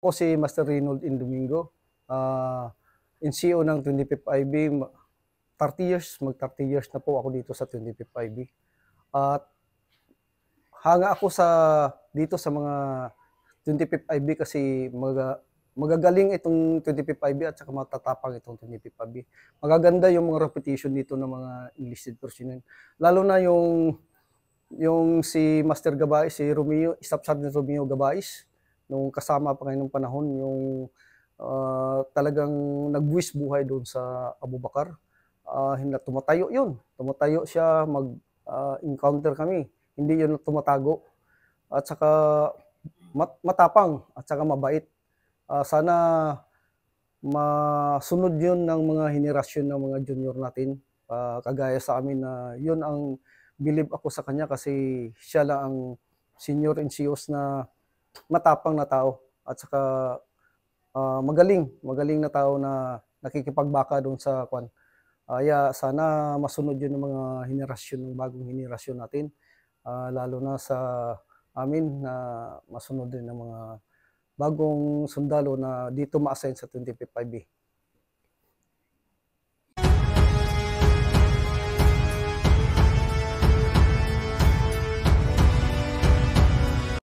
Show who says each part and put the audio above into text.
Speaker 1: Ako si Master Reynold Indomingo, NCO ng 25th IB, 30 years, mag-30 years na po ako dito sa 25th IB. At hanga ako dito sa mga 25th IB kasi magagaling itong 25th IB at saka matatapang itong 25th IB. Magaganda yung mga repetition dito ng mga enlisted personnel. Lalo na yung si Master Gabais, si Romeo, Staff Sergeant Romeo Gabais, nung kasama pa ngayon ng panahon, yung talagang nagbuwis buhay doon sa Abu Bakar. Tumatayo yun. Tumatayo siya, mag-encounter kami. Hindi yun tumatago. At saka matapang at saka mabait. Sana masunod yun ng mga henerasyon ng mga junior natin. Kagaya sa amin na yun ang believe ako sa kanya kasi siya lang ang senior NCOs na matapang na tao at saka magaling na tao na nakikipagbaka doon sa kwan. Kaya sana masunod yun ng mga henerasyon, ng bagong henerasyon natin, lalo na sa amin na masunod din ng mga bagong sundalo na dito ma-assign sa 25th IB.